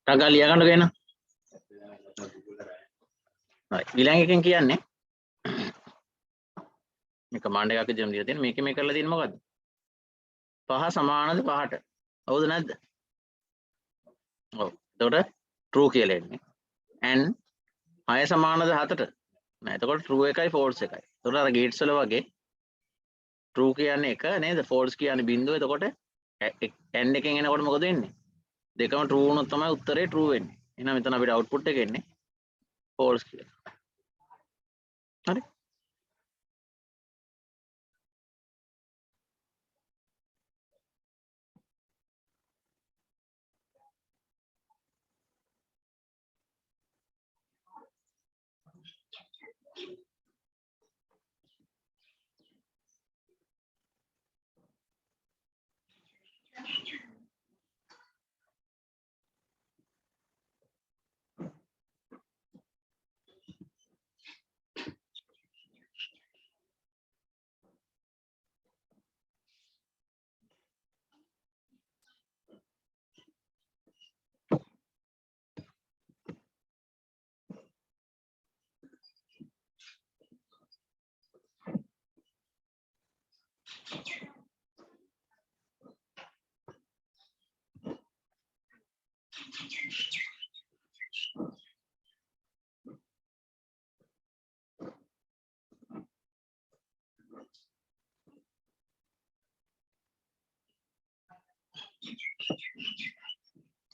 ටගා ලියා ගන්නකෝ එන. හරි. ඊළඟ එකෙන් කියන්නේ මේ කමාන්ඩ් එකක ජම් දීලා තියෙන මේකේ මේ කරලා තියෙන්නේ මොකද්ද? 5 සමානද 5ට. හවුද නැද්ද? ඔව්. එතකොට true කියලා එන්නේ. and 6 සමානද 7ට? නෑ. එතකොට true එකයි false එකයි. එතකොට අර gates වල වගේ true කියන්නේ 1 නේද? false කියන්නේ 0. එතකොට and එකෙන් එනකොට මොකද වෙන්නේ? දෙකම true වුණොත් තමයි උත්තරේ true වෙන්නේ. එහෙනම් මෙතන අපිට output එක එන්නේ false කියලා. හරි.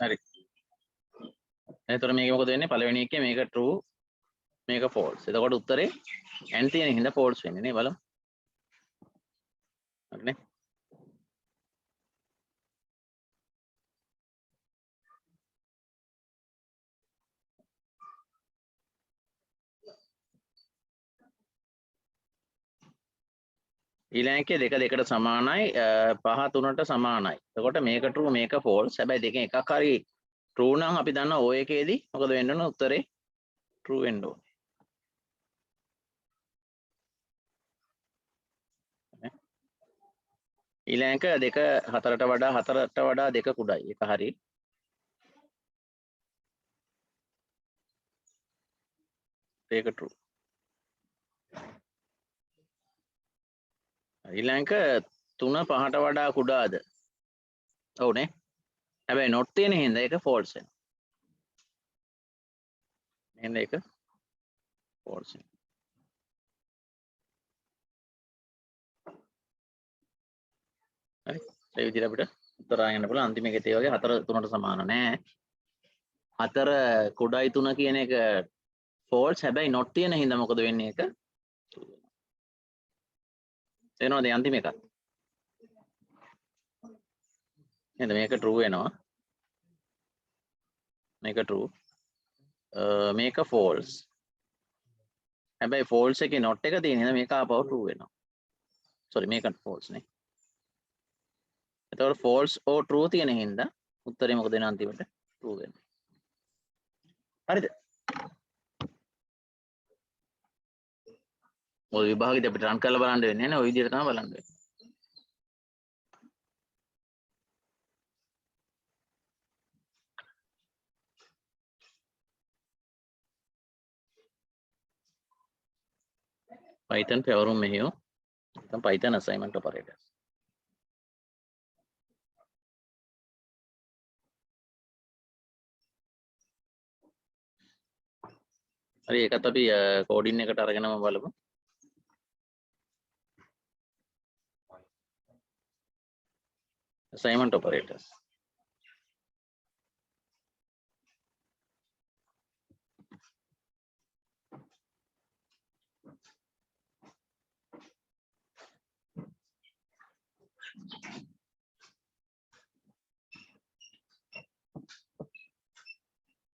හරි. එතකොට මේක මොකද වෙන්නේ? පළවෙනි එකේ මේක true මේක false. එතකොට උත්තරේ n තියෙන හින්දා false වෙන්නේ නේ බලමු. හරිනේ. ඊළඟ එකේ 2 2ට සමානයි 5 3ට සමානයි. එතකොට මේක true මේක false. හැබැයි දෙකෙන් එකක් හරි true නම් අපි දන්නවා O එකේදී මොකද වෙන්න ඕන? උත්තරේ true වෙන්න ඕනේ. ඊළඟ 2 4ට වඩා 2 කුඩායි. ඒක හරි. ඒක true. ඊළඟ 3 5ට වඩා කුඩාද? ඔව් නේ. හැබැයි not තියෙන හින්දා ඒක false වෙනවා. එහෙනම් ඒක false වෙනවා. හරි. ඒ විදිහට අපිට උත්තර ආයන්න පුළුවන්. අන්තිම එකේ තේ වගේ 4 3ට සමාන නෑ. 4 කුඩායි 3 කියන එක false. හැබැයි not තියෙන හින්දා මොකද වෙන්නේ ඒක? තේරෙනවද අන්තිම එක? නේද මේක true වෙනවා. මේක true. මේක false. හැබැයි false එකේ not එක තියෙන හින්දා මේක ආපහු true වෙනවා. sorry මේක false නේ. එතකොට false or true තියෙන හින්දා උත්තරේ මොකද වෙන අන්තිමට? true වෙනවා. හරිද? ඔය විභාගෙදී අපිට රන් කරලා බලන්න වෙන්නේ නැහැ නේ. ඔය විදිහට තමයි බලන්න වෙන්නේ. Python පැවරුම් මෙහෙයුම්. නැත්නම් Python assignment operators. හරි ඒකත් අපි කෝඩින් එකට අරගෙනම බලමු. assignment operators.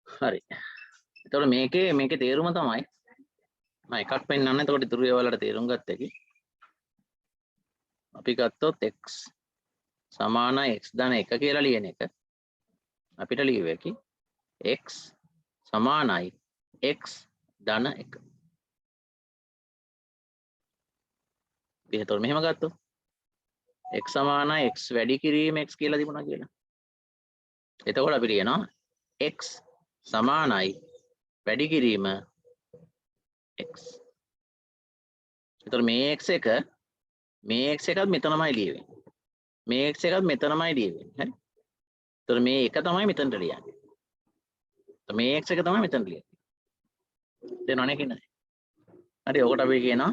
හරි. එතකොට මේකේ තේරුම තමයි මම එකක් පෙන්නන්න. එතකොට ඉතුරු ඒවා වලට තේරුම් ගත්ත එකයි. අපි ගත්තොත් x සමානයි x ධන 1 කියලා ලියන එක අපිට ලියුව හැකි x සමානයි x ධන 1. එතකොට මෙහෙම ගත්තොත් x සමානයි x වැඩි කිරීම x කියලා තිබුණා කියලා. එතකොට අපි ලියනවා x සමානයි වැඩි කිරීම x. එතකොට මේ x එක මේ x එකත් මෙතනමයි ලියවෙන්නේ. මේ x එකත් මෙතනමයි ලියවෙන්නේ. හරි. එතකොට මේ එක තමයි මෙතනට ලියන්නේ. එතකොට මේ x එක තමයි මෙතනට ලියන්නේ. තේරෙනවනේ කියන්නේ. හරි. ඔකට අපි කියනවා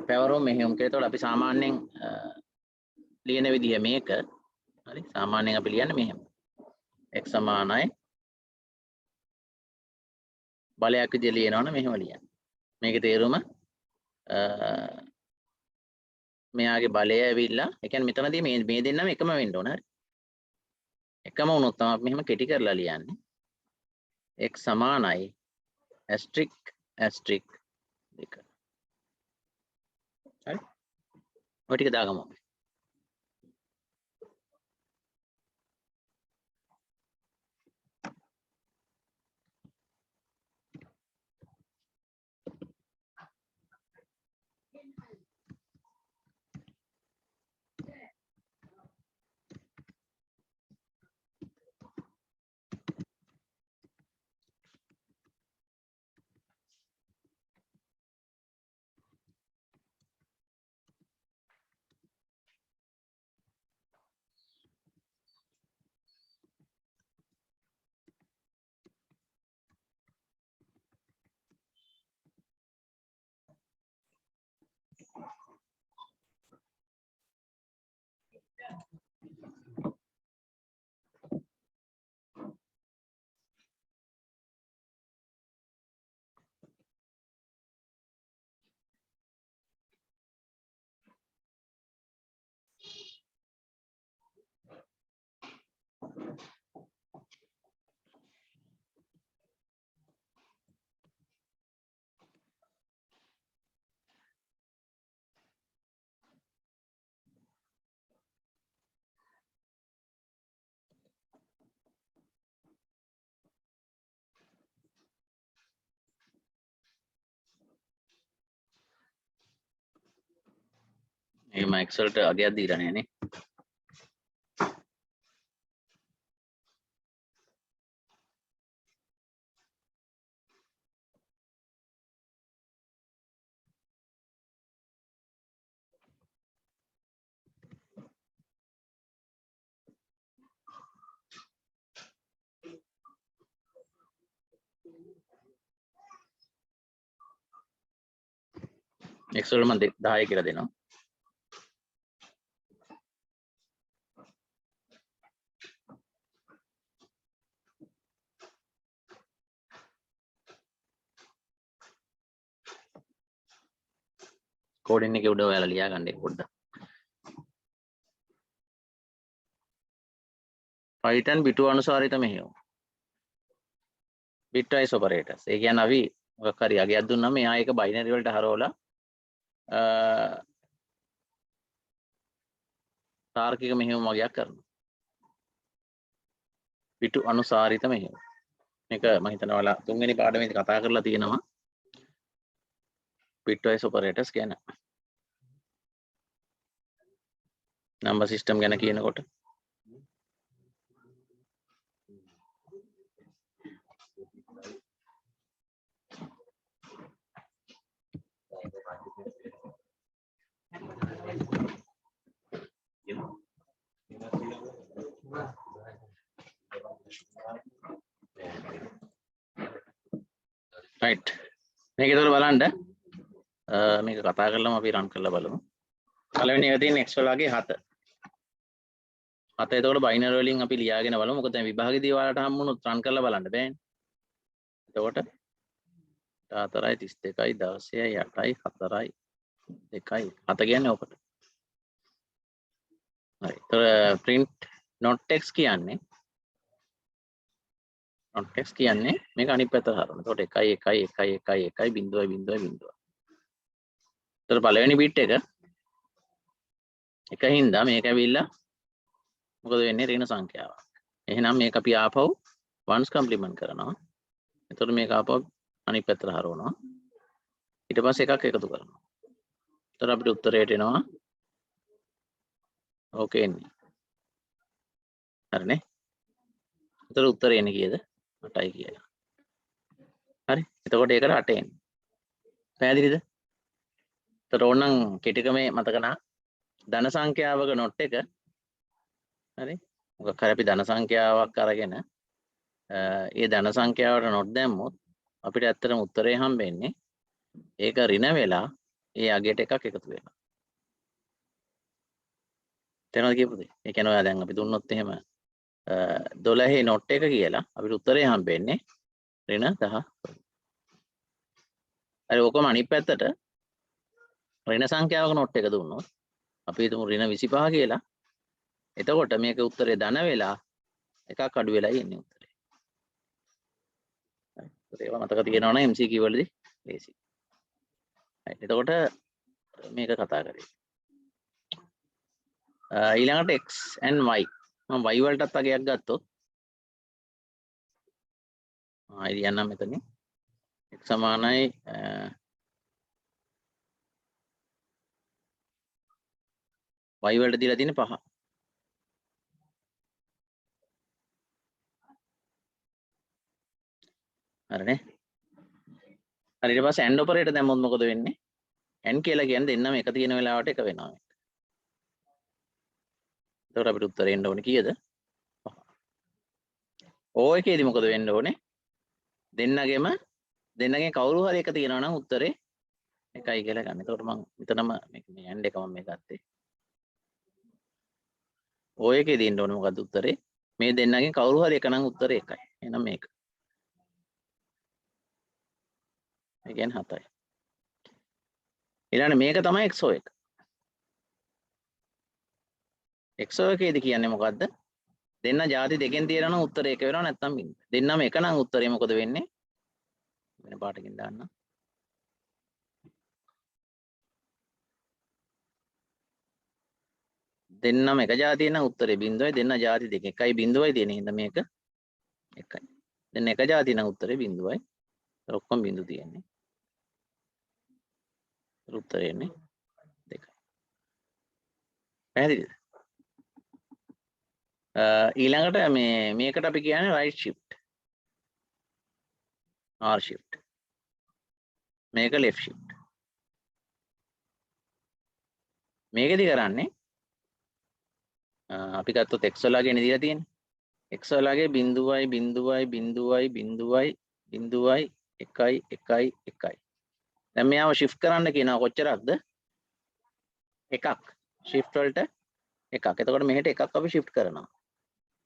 පැවරුම් මෙහෙයුම් කියලා. එතකොට අපි සාමාන්‍යයෙන් ලියන විදිය මේක. හරි. සාමාන්‍යයෙන් අපි ලියන්නේ මෙහෙම. x සමානයි බලයක් විදිය ලියනවනේ මෙහෙම ලියන්න. මේකේ තේරුම මෙයාගේ බලය ඇවිල්ලා ඒ කියන්නේ මෙතනදී මේ දෙන්නම එකම වෙන්න ඕන. හරි. එකම වුණොත් තමයි අපි මෙහෙම කෙටි කරලා ලියන්නේ. x සමානයි asterisk asterisk දෙක. හරි. ඔය ටික දාගමු. එහෙම x වලට අගයක් දීලා නැහැ නේ. x වල මම 10 කියලා දෙනවා. කෝඩින් එකේ උඩ ඔයාලා ලියා ගන්න එක පොඩ්ඩක්. Python බිටු අනුසාරිත මෙහෙයුම්. bitwise operators. ඒ කියන්නේ අපි මොකක් හරි අගයක් දුන්නාම එයා ඒක බයිනරි වලට හරවලා තාර්කික මෙහෙයුම් වගේක් කරනවා. බිටු අනුසාරිත මෙහෙයුම්. මේක මම හිතනවා ඔයාලා තුන්වෙනි පාඩමේදී කතා කරලා තියෙනවා. bitwise operators ගැන. number system ගැන කියනකොට right. මේක ඒතකොට බලන්න මේක කතා කරලාම අපි රන් කරලා බලමු. පළවෙනි එක තියෙන x වලගේ 7. 7 එතකොට බයිනරි වලින් අපි ලියාගෙන බලමු. මොකද දැන් විභාගෙදී ඔයාලට හම්බුනොත් රන් කරලා බලන්න බෑනේ. එතකොට 4යි 32යි 16යි 8යි 4යි 2යි 7 කියන්නේ ඔකට. හරි. ඒතර print not text කියන්නේ not text කියන්නේ මේක අනිත් පැත්තට හරවන. එතකොට 1 1 1 1 1 0 0 0. ඒතර පළවෙනි bit එක හින්දා මේක ඇවිල්ලා මොකද වෙන්නේ ඍණ සංඛ්‍යාවක්. එහෙනම් මේක අපි ආපහු ones complement කරනවා. එතකොට මේක ආපහු අනිත් පැත්තට හරවනවා. ඊට පස්සේ එකක් එකතු කරනවා. එතකොට අපිට උත්තරයට එනවා ඕකේ එන්නේ. හරිනේ. එතකොට උත්තරේ එන්නේ කීයද? 8යි කියලා. හරි. එතකොට ඒකට 8 එන්නේ. පැහැදිලිද? එතකොට ඕනනම් කෙටිකමේ මතක නා ධන සංඛ්‍යාවක නොට් එක හරි. මොකක් හරි අපි ධන සංඛ්‍යාවක් අරගෙන ඒ ධන සංඛ්‍යාවට නොට් දැම්මොත් අපිට ඇත්තටම උත්තරේ හම්බෙන්නේ ඒක ඍණ වෙලා ඒ අගයට එකක් එකතු වෙනවා. තේරෙනවද කියපුදේ? ඒ කියන්නේ ඔයා දැන් අපි දුන්නොත් එහෙම 12 නොට් එක කියලා අපිට උත්තරේ හම්බෙන්නේ ඍණ 10. හරි ඔකම අනිත් පැත්තට ඍණ සංඛ්‍යාවක නොට් එක දුන්නොත් අපි හිතමු ඍණ 25 කියලා. එතකොට මේක උත්තරේ ධන වෙලා එකක් අඩු වෙලා ඉන්නේ උත්තරේ. හරි. ඒවා මතක තියෙනවා නම් MCQ වලදී ලේසි. හරි. එතකොට මේක කතා කරේ. ඊළඟට x and y. මම y වලටත් අගයක් ගත්තොත් ඉරියන්නම් මෙතනින් x සමානයි y වලට දීලා තියෙන්නේ 5. හරිනේ. හරි ඊට පස්සේ and operator දැම්මොත් මොකද වෙන්නේ? n කියලා කියන්නේ දෙන්නම එක තියෙන වෙලාවට එක වෙනවා. එතකොට අපිට උත්තරේ එන්න ඕනේ කීයද? 5. O එකේදී මොකද වෙන්න ඕනේ? දෙන්නගෙන් කවුරු හරි එක තියෙනවා නම් උත්තරේ එකයි කියලා ගන්න. එතකොට මම මෙතනම මේ and එක මම මේ ගත්තේ. O එකේදී එන්න ඕනේ මොකද්ද උත්තරේ? මේ දෙන්නගෙන් කවුරු හරි එක නම් උත්තරේ එකයි. එහෙනම් මේක. ඒ කියන්නේ 7යි. ඊළඟ මේක තමයි XO එක. XO එකේදී කියන්නේ මොකද්ද? දෙන්න ಜಾති දෙකෙන් තියෙනවා නම් උත්තරේ එක වෙනවා නැත්නම් බින්ද. දෙන්නම එක නම් උත්තරේ මොකද වෙන්නේ? වෙන පාටකින් දාන්න. දෙන්නම එක ಜಾතිය නම් උත්තරේ බින්දුවයි. දෙන්න ಜಾති දෙක එකයි බින්දුවයි තියෙන හින්දා මේක එකයි. දෙන්න එක ಜಾතිය නම් උත්තරේ බින්දුවයි. ඔක්කොම බින්දු තියෙන්නේ. උත්තරේ එන්නේ 2යි. පැහැදිලිද? ඊළඟට මේකට අපි කියන්නේ right shift. R shift. මේක left shift. මේකෙදි කරන්නේ අපි ගත්තොත් x වලගේ නේ දීලා තියෙන්නේ. x වලගේ බිඳුවයි බිඳුවයි බිඳුවයි බිඳුවයි බිඳුවයි 1යි 1යි 1යි. දැන් මෙයාව shift කරන්න කියනවා කොච්චරක්ද? එකක්. shift වලට එකක්. එතකොට මෙහෙට එකක් අපි shift කරනවා.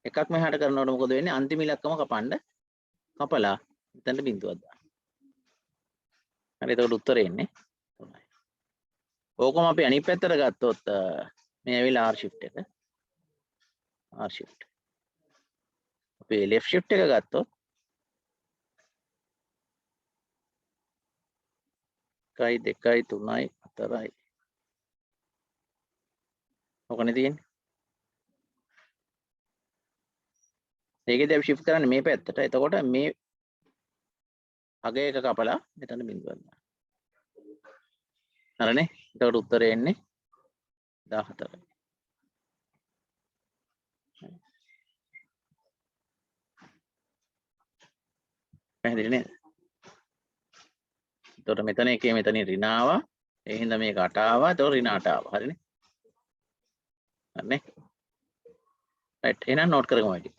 එකක් මෙහාට කරනකොට මොකද වෙන්නේ? අන්තිම ඉලක්කම කපන්න කපලා එතනට බිඳුවක් දාන්න. හරි එතකොට උත්තරේ එන්නේ 3යි. ඕකම අපි අනිත් පැත්තට ගත්තොත් මේ ඇවිල්ලා R shift එක. R shift. අපි left shift එක ගත්තොත් 1යි 2යි 3යි 4යි. ඔකනේ තියෙන්නේ. ඒකෙදී අපි shift කරන්නේ මේ පැත්තට. එතකොට මේ අග එක කපලා මෙතන බිඳුවක් දාන්න. හරිනේ. එතකොට උත්තරේ එන්නේ 14යි. පැහැදිලි නේද? එතකොට මෙතන එකේ මෙතනින් ඍණ ආවා. ඒ හින්දා මේක 8 ආවා. එතකොට ඍණ 8 ආවා. හරිනේ. හරිනේ. right එහෙනම් නෝට් කරගමු වැඩි.